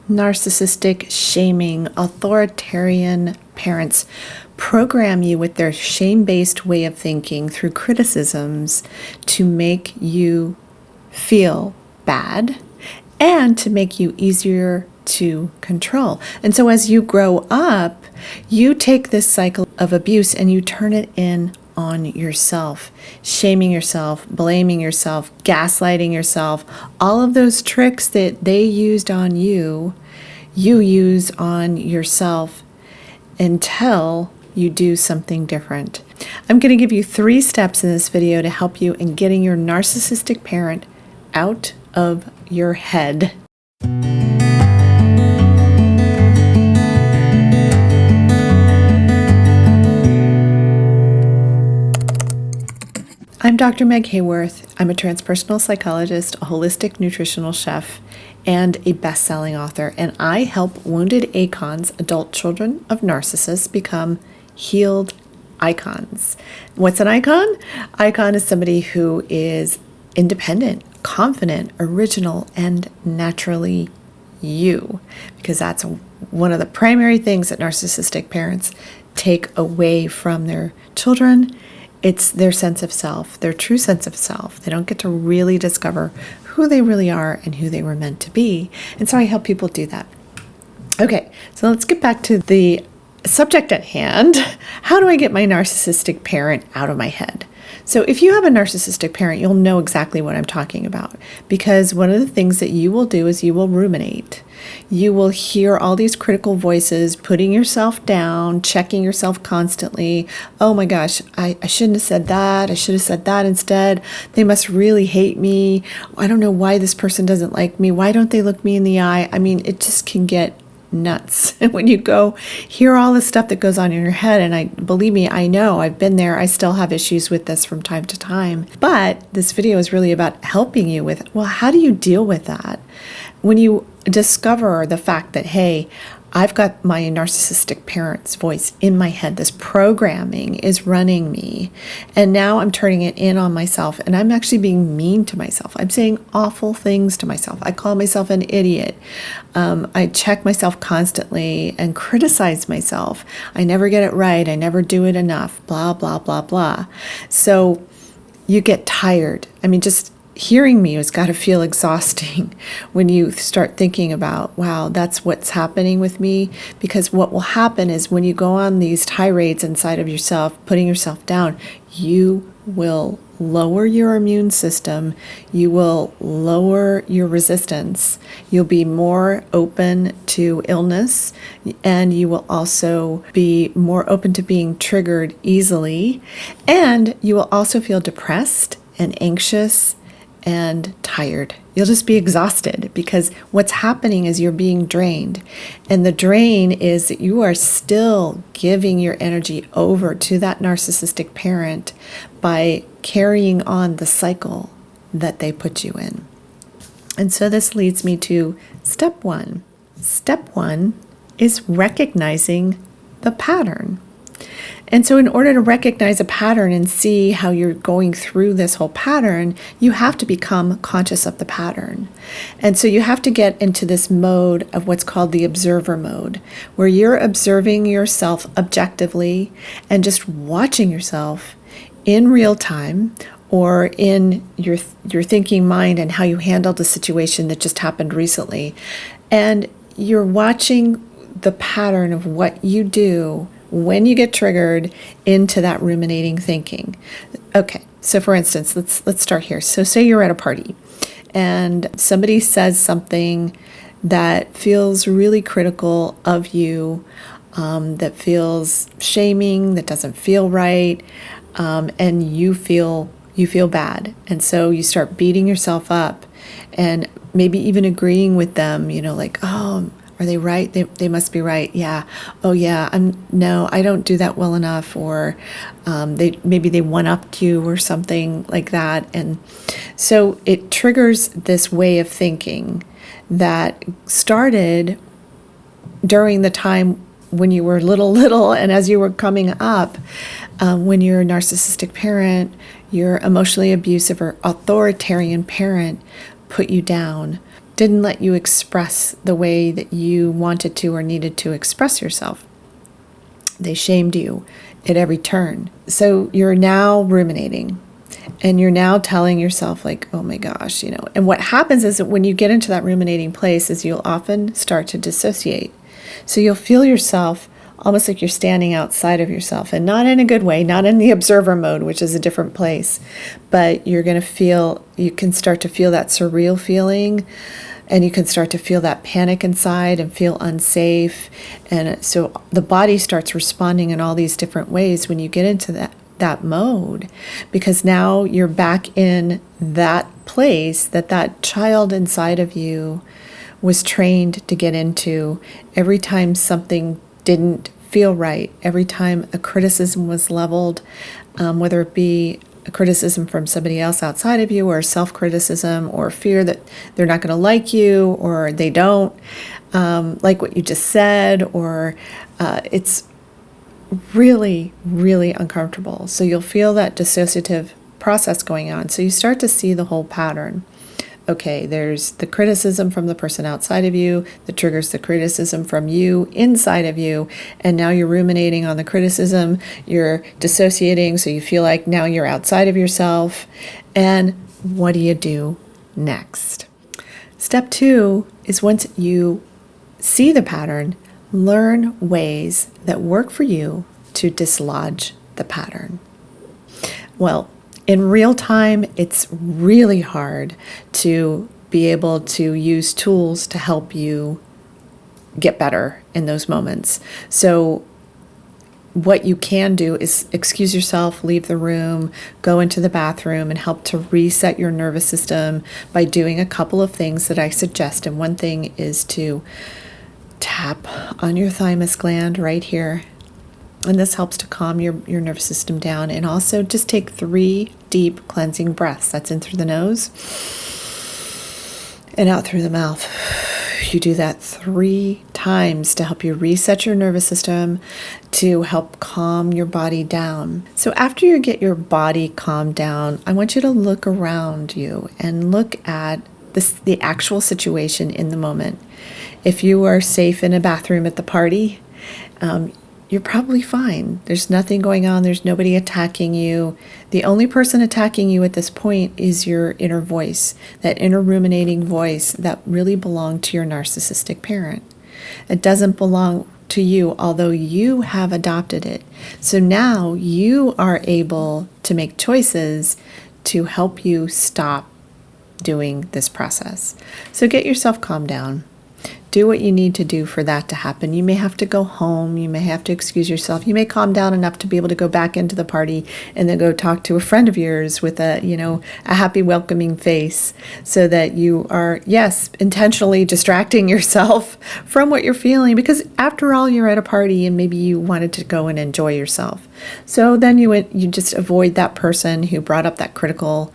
Narcissistic, shaming, authoritarian parents program you with their shame-based way of thinking through criticisms to make you feel bad and to make you easier to control. And so as you grow up, you take this cycle of abuse and you turn it in on yourself, shaming yourself, blaming yourself, gaslighting yourself. All of those tricks that they used on you, you use on yourself until you do something different. I'm going to give you 3 steps in this video to help you in getting your narcissistic parent out of your head. I'm Dr. Meg Haworth. I'm a transpersonal psychologist, a holistic nutritional chef, and a best-selling author, and I help wounded icons, adult children of narcissists, become healed icons. What's an icon? Icon is somebody who is independent, confident, original, and naturally you, because that's one of the primary things that narcissistic parents take away from their children. It's their sense of self, their true sense of self. They don't get to really discover who they really are and who they were meant to be. And so I help people do that. Okay, so let's get back to the subject at hand. How do I get my narcissistic parent out of my head? So if you have a narcissistic parent, you'll know exactly what I'm talking about, because one of the things that you will do is you will ruminate. You will hear all these critical voices, putting yourself down, checking yourself constantly. Oh my gosh, I shouldn't have said that. I should have said that instead. They must really hate me. I don't know why this person doesn't like me. Why don't they look me in the eye? I mean, it just can get nuts. And when you go hear all the stuff that goes on in your head, and believe me, I know, I've been there. I still have issues with this from time to time. But this video is really about helping you with, well, how do you deal with that? When you discover the fact that, hey, I've got my narcissistic parent's voice in my head. This programming is running me. And now I'm turning it in on myself. And I'm actually being mean to myself. I'm saying awful things to myself. I call myself an idiot. I check myself constantly and criticize myself. I never get it right. I never do it enough. Blah, blah, blah, blah. So you get tired. I mean, just hearing me has got to feel exhausting when you start thinking about, wow, that's what's happening with me. Because what will happen is when you go on these tirades inside of yourself, putting yourself down, you will lower your immune system. You will lower your resistance. You'll be more open to illness, and you will also be more open to being triggered easily. And you will also feel depressed and anxious and tired. You'll just be exhausted, because what's happening is you're being drained. And the drain is that you are still giving your energy over to that narcissistic parent by carrying on the cycle that they put you in. And so this leads me to step 1. Step 1 is recognizing the pattern. And so in order to recognize a pattern and see how you're going through this whole pattern, you have to become conscious of the pattern. And so you have to get into this mode of what's called the observer mode, where you're observing yourself objectively and just watching yourself in real time, or in your thinking mind and how you handled a situation that just happened recently. And you're watching the pattern of what you do when you get triggered into that ruminating thinking. Okay, so for instance, let's start here. So say you're at a party and somebody says something that feels really critical of you, that feels shaming, that doesn't feel right, and you feel bad. And so you start beating yourself up and maybe even agreeing with them, like, oh, are they right? They must be right. Yeah. Oh yeah. I don't do that well enough. Or maybe they one-upped you or something like that. And so it triggers this way of thinking that started during the time when you were little, and as you were coming up, when you're a narcissistic parent, your emotionally abusive or authoritarian parent put you down, didn't let you express the way that you wanted to or needed to express yourself. They shamed you at every turn. So you're now ruminating, and you're now telling yourself like, oh my gosh, and what happens is that when you get into that ruminating place is you'll often start to dissociate. So you'll feel yourself almost like you're standing outside of yourself, and not in a good way, not in the observer mode, which is a different place, but you can start to feel that surreal feeling, and you can start to feel that panic inside and feel unsafe. And so the body starts responding in all these different ways when you get into that mode, because now you're back in that place that child inside of you was trained to get into. Every time something didn't feel right, every time a criticism was leveled, whether it be a criticism from somebody else outside of you, or self-criticism, or fear that they're not going to like you, or they don't like what you just said, or it's really, really uncomfortable. So you'll feel that dissociative process going on. So you start to see the whole pattern. Okay, there's the criticism from the person outside of you that triggers the criticism from you inside of you, and now you're ruminating on the criticism, you're dissociating, so you feel like now you're outside of yourself. And what do you do next? Step 2 is, once you see the pattern, learn ways that work for you to dislodge the pattern. Well, in real time, it's really hard to be able to use tools to help you get better in those moments. So what you can do is excuse yourself, leave the room, go into the bathroom, and help to reset your nervous system by doing a couple of things that I suggest. And one thing is to tap on your thymus gland right here. And this helps to calm your nervous system down. And also just take 3 deep cleansing breaths. That's in through the nose and out through the mouth. You do that 3 times to help you reset your nervous system, to help calm your body down. So after you get your body calmed down, I want you to look around you and look at the actual situation in the moment. If you are safe in a bathroom at the party, you're probably fine. There's nothing going on. There's nobody attacking you. The only person attacking you at this point is your inner voice, that inner ruminating voice that really belonged to your narcissistic parent. It doesn't belong to you, although you have adopted it. So now you are able to make choices to help you stop doing this process. So get yourself calmed down. Do what you need to do for that to happen. You may have to go home. You may have to excuse yourself. You may calm down enough to be able to go back into the party and then go talk to a friend of yours with a happy, welcoming face, so that you are, yes, intentionally distracting yourself from what you're feeling, because after all, you're at a party and maybe you wanted to go and enjoy yourself. So then you just avoid that person who brought up that critical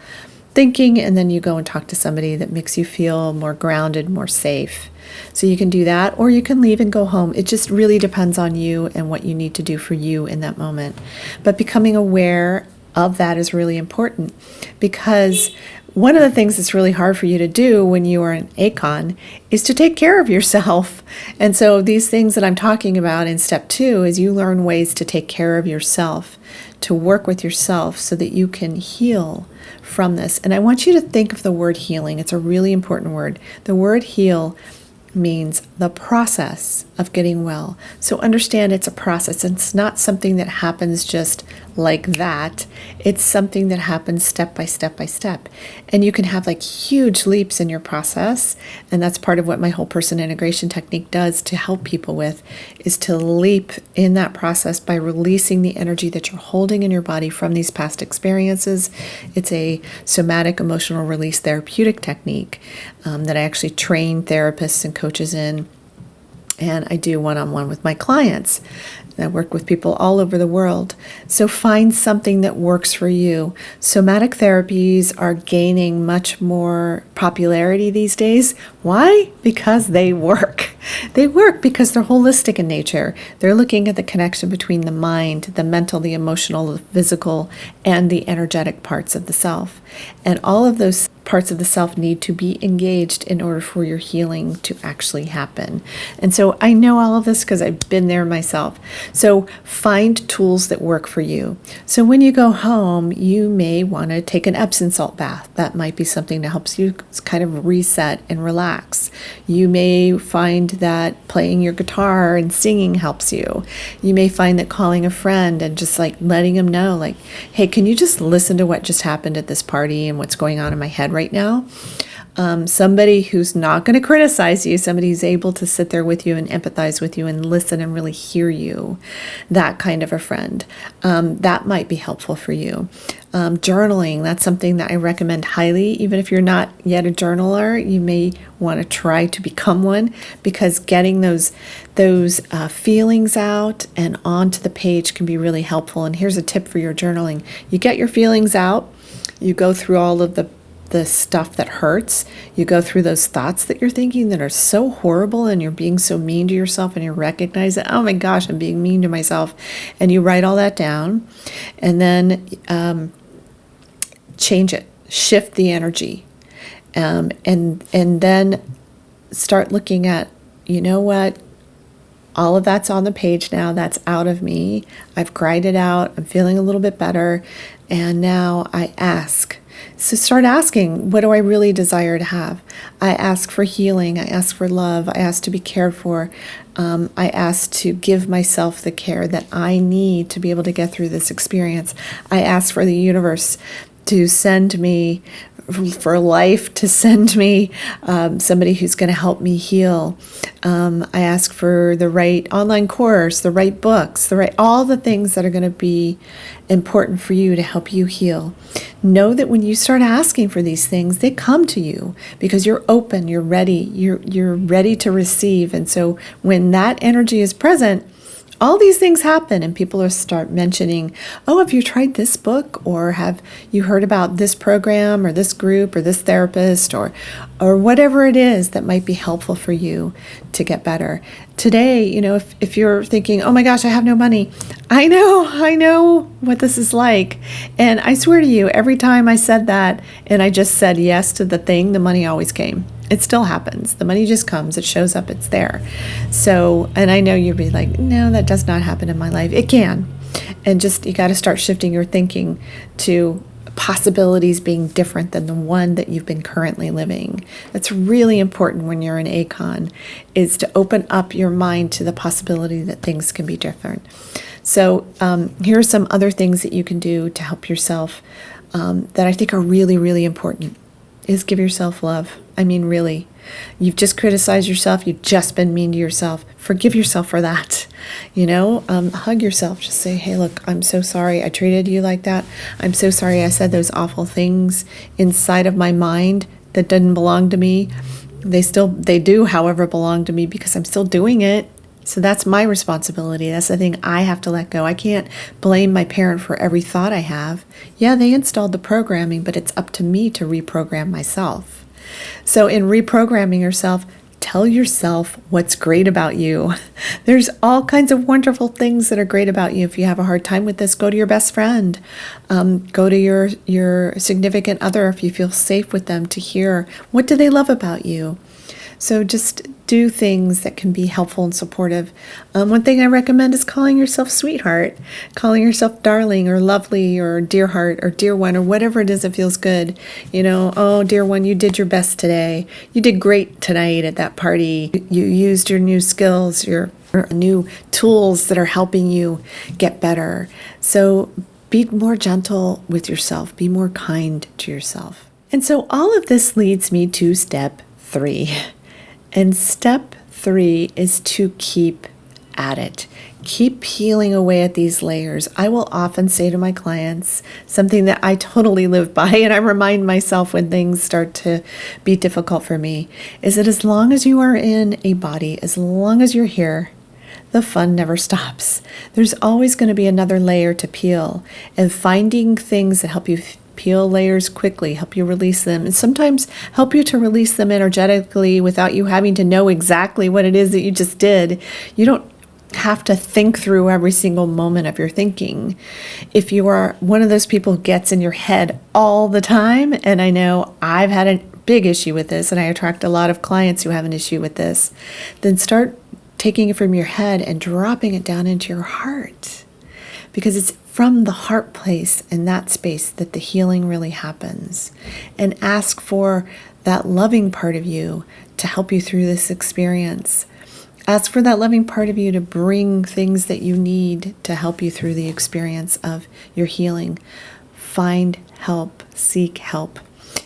thinking, and then you go and talk to somebody that makes you feel more grounded, more safe. So you can do that, or you can leave and go home. It just really depends on you and what you need to do for you in that moment. But becoming aware of that is really important, because one of the things that's really hard for you to do when you are an ACON is to take care of yourself. And so these things that I'm talking about in step 2 is you learn ways to take care of yourself, to work with yourself so that you can heal from this. And I want you to think of the word healing. It's a really important word. The word heal means the process of getting well. So understand it's a process. It's not something that happens just like that. It's something that happens step by step by step. And you can have like huge leaps in your process. And that's part of what my whole person integration technique does to help people with, is to leap in that process by releasing the energy that you're holding in your body from these past experiences. It's a somatic emotional release therapeutic technique that I actually train therapists and coaches in. And I do one-on-one with my clients. I work with people all over the world. So find something that works for you. Somatic therapies are gaining much more popularity these days. Why? Because they work. They work because they're holistic in nature. They're looking at the connection between the mind, the mental, the emotional, the physical, and the energetic parts of the self. And all of those parts of the self need to be engaged in order for your healing to actually happen. And so I know all of this because I've been there myself. So find tools that work for you. So when you go home, you may want to take an Epsom salt bath. That might be something that helps you kind of reset and relax. You may find that playing your guitar and singing helps you. You may find that calling a friend and just like letting them know, like, hey, can you just listen to what just happened at this party and what's going on in my head right now? Somebody who's not going to criticize you, somebody who's able to sit there with you and empathize with you and listen and really hear you, that kind of a friend. That might be helpful for you. Journaling, that's something that I recommend highly. Even if you're not yet a journaler, you may want to try to become one, because getting those feelings out and onto the page can be really helpful. And here's a tip for your journaling. You get your feelings out, you go through all of the stuff that hurts, you go through those thoughts that you're thinking that are so horrible and you're being so mean to yourself, and you recognize that, oh my gosh, I'm being mean to myself, and you write all that down, and then change it, shift the energy, and then start looking at, you know what, all of that's on the page now, that's out of me, I've cried it out, I'm feeling a little bit better, and now I ask. So start asking, what do I really desire to have? I ask for healing. I ask for love. I ask to be cared for. I ask to give myself the care that I need to be able to get through this experience. I ask for the universe to send me, for life to send me somebody who's going to help me heal. I ask for the right online course, the right books, all the things that are going to be important for you to help you heal. Know that when you start asking for these things, they come to you because you're open, you're ready, you're ready to receive. And so when that energy is present, all these things happen, and people will start mentioning, oh, have you tried this book? Or have you heard about this program or this group or this therapist or whatever it is that might be helpful for you to get better. Today, if you're thinking, oh my gosh, I have no money. I know what this is like. And I swear to you, every time I said that and I just said yes to the thing, the money always came. It still happens. The money just comes. It shows up. It's there. So, and I know you'll be like, no, that does not happen in my life. It can. And just, you got to start shifting your thinking to possibilities being different than the one that you've been currently living. That's really important when you're an ACON, is to open up your mind to the possibility that things can be different. So here are some other things that you can do to help yourself that I think are really, really important. Is give yourself love. I mean, really. You've just criticized yourself. You've just been mean to yourself. Forgive yourself for that. Hug yourself. Just say, hey, look, I'm so sorry I treated you like that. I'm so sorry I said those awful things inside of my mind that didn't belong to me. They do, however, belong to me because I'm still doing it. So that's my responsibility. That's the thing I have to let go. I can't blame my parent for every thought I have. Yeah, they installed the programming, but it's up to me to reprogram myself. So in reprogramming yourself, tell yourself what's great about you. There's all kinds of wonderful things that are great about you. If you have a hard time with this, go to your best friend. Go to your significant other if you feel safe with them to hear, what do they love about you? So just do things that can be helpful and supportive. One thing I recommend is calling yourself sweetheart, calling yourself darling or lovely or dear heart or dear one or whatever it is that feels good. Oh, dear one, you did your best today. You did great tonight at that party. You used your new skills, your new tools that are helping you get better. So be more gentle with yourself. Be more kind to yourself. And so all of this leads me to step 3. And step 3 is to keep at it. Keep peeling away at these layers. I will often say to my clients something that I totally live by, and I remind myself when things start to be difficult for me, is that as long as you are in a body, as long as you're here, the fun never stops. There's always going to be another layer to peel, and finding things that help you peel layers quickly, help you release them, and sometimes help you to release them energetically without you having to know exactly what it is that you just did. You don't have to think through every single moment of your thinking. If you are one of those people who gets in your head all the time, and I know I've had a big issue with this, and I attract a lot of clients who have an issue with this, then start taking it from your head and dropping it down into your heart, because it's from the heart place and that space that the healing really happens. And ask for that loving part of you to help you through this experience. Ask for that loving part of you to bring things that you need to help you through the experience of your healing. Find help, seek help.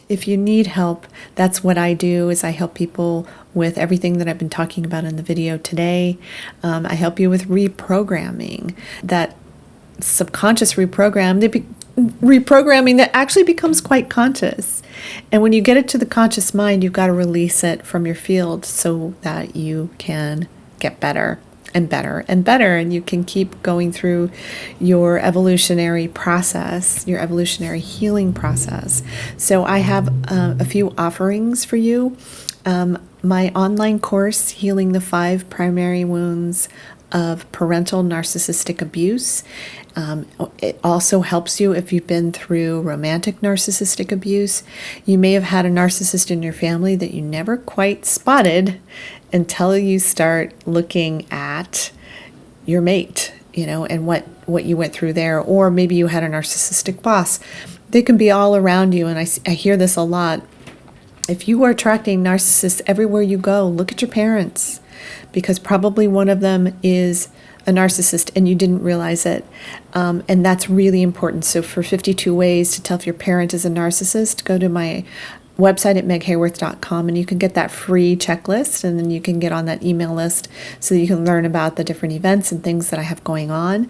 If you need help, that's what I do, is I help people with everything that I've been talking about in the video today. I help you with reprogramming, that subconscious reprogramming that actually becomes quite conscious. And when you get it to the conscious mind, you've got to release it from your field so that you can get better and better and better, and you can keep going through your evolutionary process, your evolutionary healing process. So I have a few offerings for you. My online course, Healing the 5 Primary Wounds of Parental Narcissistic Abuse. It also helps you if you've been through romantic narcissistic abuse. You may have had a narcissist in your family that you never quite spotted until you start looking at your mate, and what you went through there. Or maybe you had a narcissistic boss. They can be all around you, and I hear this a lot. If you are attracting narcissists everywhere you go, look at your parents, because probably one of them is a narcissist and you didn't realize it. And that's really important. So for 52 ways to tell if your parent is a narcissist, go to my website at meghaworth.com, and you can get that free checklist, and then you can get on that email list so that you can learn about the different events and things that I have going on.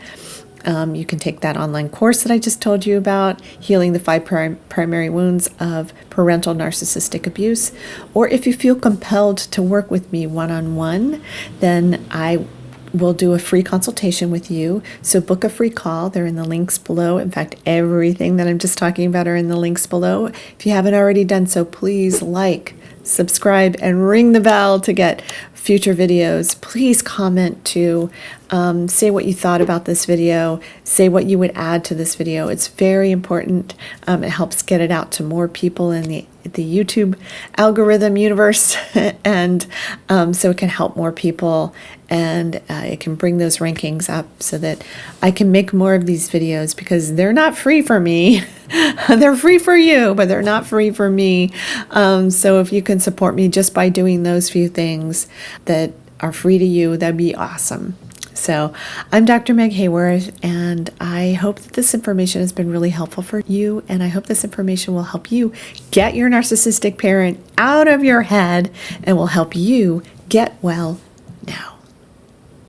You can take that online course that I just told you about, Healing the 5 Primary Wounds of Parental Narcissistic Abuse. Or if you feel compelled to work with me one-on-one, then I will do a free consultation with you. So book a free call. They're in the links below. In fact, everything that I'm just talking about are in the links below. If you haven't already done so, please like, subscribe, and ring the bell to get future videos. Please comment too. Say what you thought about this video. Say what you would add to this video. It's very important. It helps get it out to more people in the YouTube algorithm universe, and so it can help more people, and it can bring those rankings up so that I can make more of these videos, because they're not free for me. They're free for you, but they're not free for me. So if you can support me just by doing those few things that are free to you, that'd be awesome. So I'm Dr. Meg Haworth, and I hope that this information has been really helpful for you, and I hope this information will help you get your narcissistic parent out of your head and will help you get well now.